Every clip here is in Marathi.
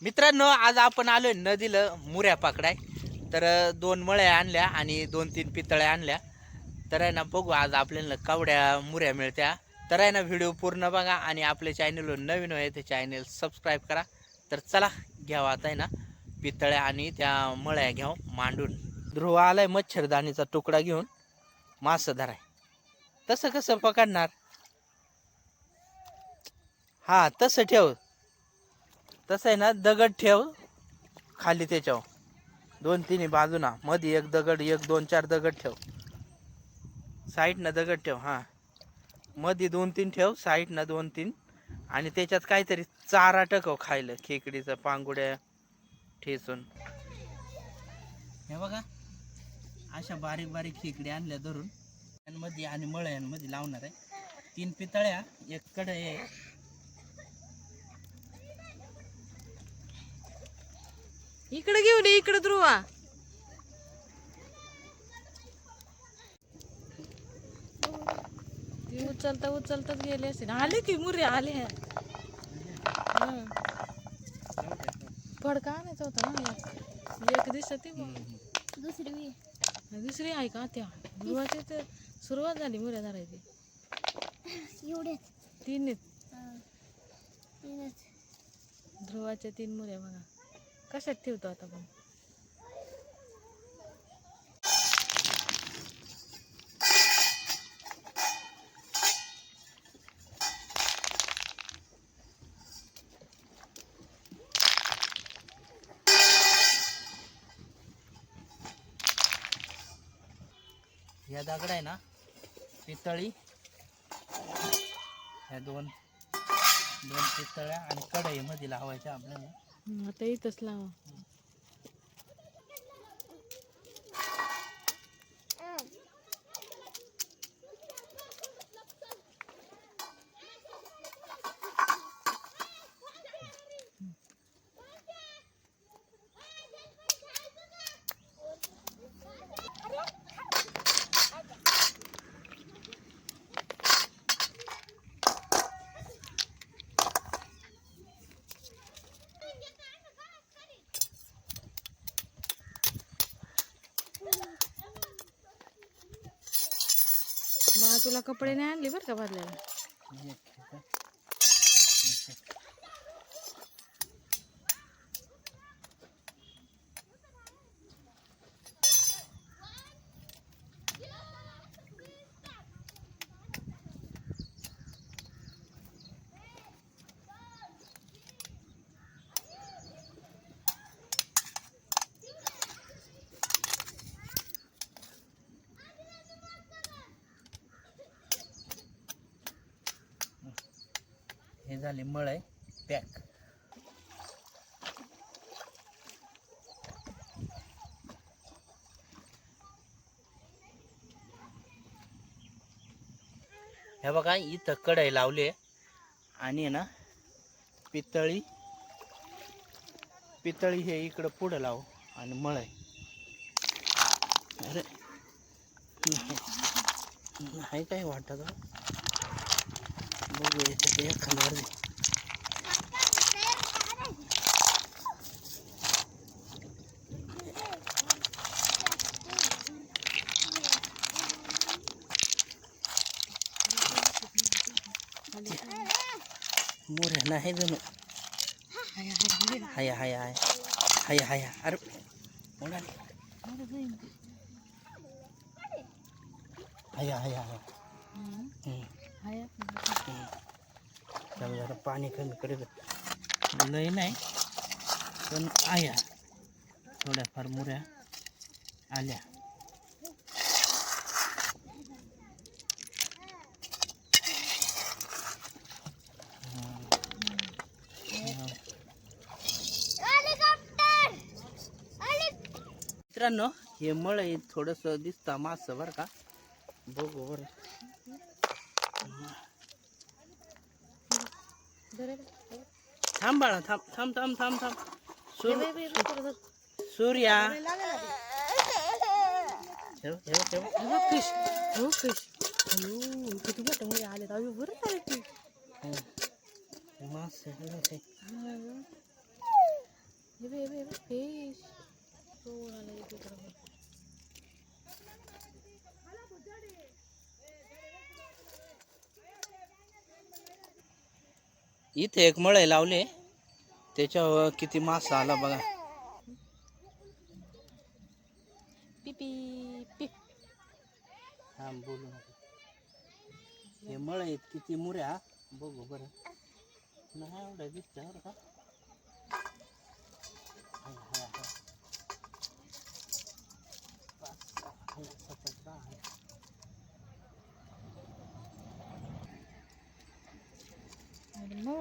मित्रांनो, आज आपण आलोय नदीला मुऱ्या पकडाय. तर 2 मळ्या आणल्या आणि 2-3 पितळ्या आणल्या. तर आहे ना, बघू आज आपल्याला कावड्या मुऱ्या मिळत्या. तर आहे ना, व्हिडिओ पूर्ण बघा आणि आपल्या चॅनलवर नवीन आहे ते चॅनल सबस्क्राईब करा. तर चला घ्यावा आता आहे ना पितळ्या आणि त्या मळ्या घ्याव मांडून. ध्रुव आलाय मच्छरदाणीचा तुकडा घेऊन मासे धराय. तसं कसं पकडणार? हा तसं ठेव. तसं आहे ना, दगड ठेव खाली त्याच्यावर 2-3 बाजूना मध्ये एक दगड, 1-2-4 दगड ठेव. साईडनं दगड ठेव. हा मध्ये 2-3 ठेव, साईडनं 2-3 आणि त्याच्यात काहीतरी चारा टाकव खायला, खेकडीचं पांगुड्या ठेचून. हे बघा अशा बारीक बारीक खेकडी आणल्या धरून मध्ये आणि मळ्यांमध्ये लावणार आहे. 3 पितळ्या, एक कढई आहे. इकडे घेऊन ये, इकडे ध्रुवा. ती उचलता उचलताच गेले असेल. आले की मुरे आले. फडका आणायचा होता ना. एक दिसत दुसरी आहे का त्या ध्रुवाची? तर सुरुवात झाली मुऱ्या धरायची. एवढेच 3 तीनच. ध्रुवाच्या 3 मुऱ्या बघा. कशात ठेवतो आता पण? या दगड आहे ना पितळी, ह्या दोन पितळ्या आणि कढई मध्ये लावायच्या आपल्याला. आता इथंच लावा. मला तुला कपडे नाही आणले बरं का बदलायला. हे झाले मळई पॅक. हे बघा इथं कढई लावली आणि ना पितळी हे इकडं पुढं लावू आणि मळई. अरे नाही काय वाटत. बघू याच्यात एखादा मोऱ्या नाही जणू. Haya Haya Haya Haya Haya. अरे मोडाली. Haya Haya Haya. चल जरा पाणी कमी करेल. लई नाही पण आया थोड्याफार मुऱ्या आल्या. मित्रांनो, हे मळई थोडस दिसतं मास बर का. बघू बर. थांब बाळा, थांब थांब थांब थांब थांब. सूर्या ठेव ठेव ठेव. फिश हो फिश. अयो किती मोठे मुरे आले. अयो बरं आले की मास हे सोड आलं एक इकडं बघ. इथे एक मळे लावले, त्याच्यावर किती मासा आला बघा. पिपी पिप. हा बोलू नका. हे मळे आहेत किती मुऱ्या बघू बरं. नाही एवढ्या दिसत्या बरं का. हाय, हाय, हाय. 5, 6, 7, 8 आहे.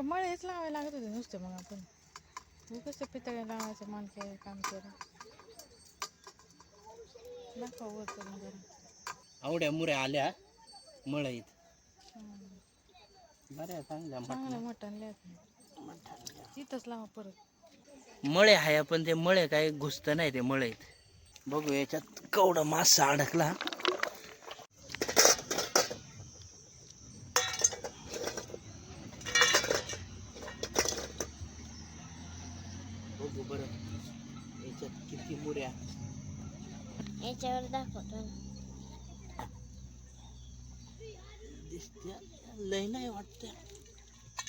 मळेच लावायला लागत होते नुसते. मग आपण कसं पितळ्या लावायचं मान केलं काम केलं. दाखव वर करून जरा. एवढ्या मुऱ्या आल्या मळईत. हम्म. बऱ्या चांगल्या चांगलं मटण लिहायचं इथंच लावा परत. मळे आहे पण ते मळे काय घुसत नाही ते मळईत. बघू याच्यात केवढा मासा अडकला. बघू बरं याच्यात किती मुऱ्या. याच्यावर दाखवतो ना. दिसत्या लय नाही वाटत्या.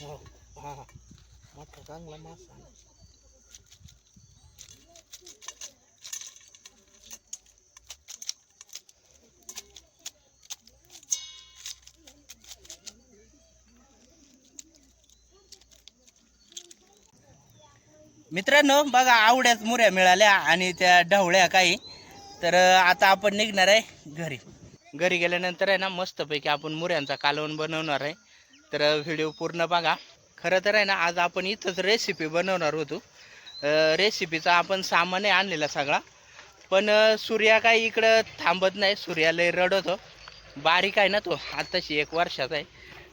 हो, हा मोठा चांगला मासा. मित्रांनो बघा आवड्यात मुऱ्या मिळाल्या आणि त्या ढवळ्या काही. तर आता आपण निघणार आहे घरी. घरी गेल्यानंतर आहे ना मस्तपैकी आपण मुऱ्यांचा कालवण बनवणार आहे. तर व्हिडिओ पूर्ण बघा. खरं तर आहे ना आज आपण इथंच रेसिपी बनवणार होतो. रेसिपीचा आपण सामान आणलेला सगळा. पण सूर्या काही इकडं थांबत नाही. सूर्या लय रडतो. बारीक आहे ना तो, आत्ताशी 1 वर्षाचा आहे.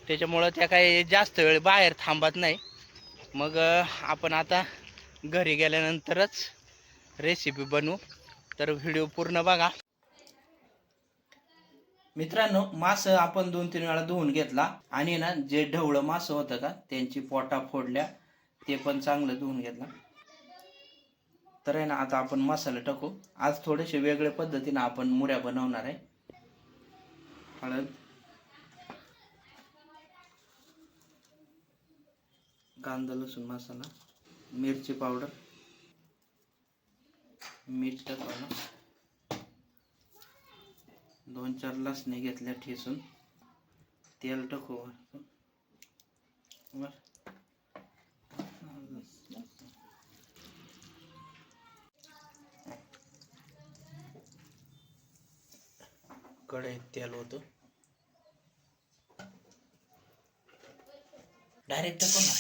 त्याच्यामुळं त्या काही जास्त वेळ बाहेर थांबत नाही. मग आपण आता घरी गेल्यानंतरच रेसिपी बनवू. तर व्हिडिओ पूर्ण बघा. मित्रांनो मास आपण 2-3 वेळा धुवून घेतला आणि ना जे ढवळं मास होतं का त्यांची पोटा फोडल्या, ते पण चांगलं धुवून घेतला. तर आहे ना आता आपण मसाला टाकू. आज थोडेसे वेगळ्या पद्धतीने आपण मुऱ्या बनवणार आहे. हळद, कांदा लसूण मसाला, मिरची पावडर, मीठ टाकलं, 2-4 लसणे घेतल्या ठेचून, तेल टाकू वर. कढईत तेल होतं. डायरेक्ट टाकू ना.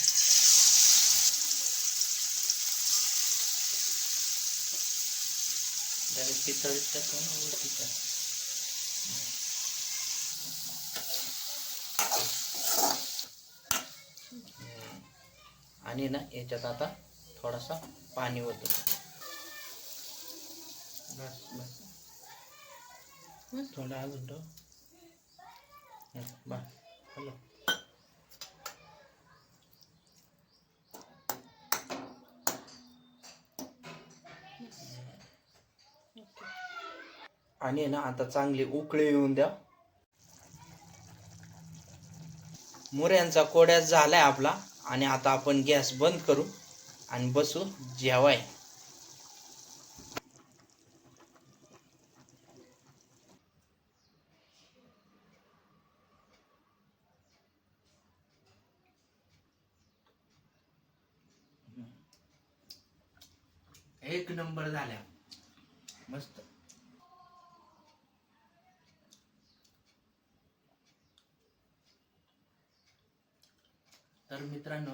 डायरेक्ट पितळीत टाकू ना वरतीच्या. आणि ना याच्यात आता थोडासा पाणी होतं. बस बस थोडा अजून ठेव. बस हॅलो. आणि ना आता चांगली उकळी येऊन द्या. मुऱ्यांचा कोड्याच झालाय आपला. आणि आता आपण गॅस बंद करू आणि बसू जेवाय. एक नंबर झाल्या मस्त. तर मित्रांनो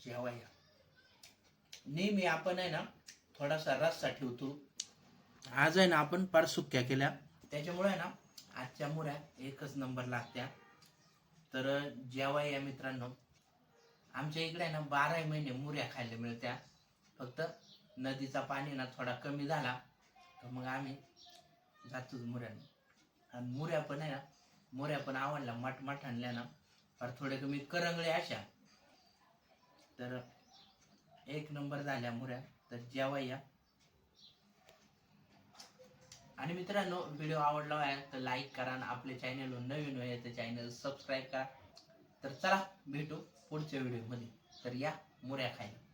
जेवाया. नेहमी आपण आहे ना थोडासा रस्सा ठेवतो. आज आहे ना आपण पार सुक्या केल्या. त्याच्यामुळे आहे ना आजच्या मुऱ्या एकच नंबर लागत्या. तर जेवाया मित्रांनो. आमच्या इकडे आहे ना 12 महिने मुऱ्या खायला मिळत्या. फक्त नदीचा पाणी ना थोडा कमी झाला तर मग आम्ही जातोच मुऱ्याने. आणि मुऱ्या पण आहे ना, मुऱ्या पण आवडल्या मठ आणल्या ना पर थोडे कमी करंगळे अशा. तर एक नंबर झाल्या मुऱ्या. तर जेवा या. आणि मित्रांनो, व्हिडिओ आवडला आहे तर लाईक करा आणि आपल्या चॅनलवर नवीन आहे तर चॅनल सबस्क्राईब करा. तर चला भेटू पुढच्या व्हिडिओमध्ये. तर या मुऱ्या खायला.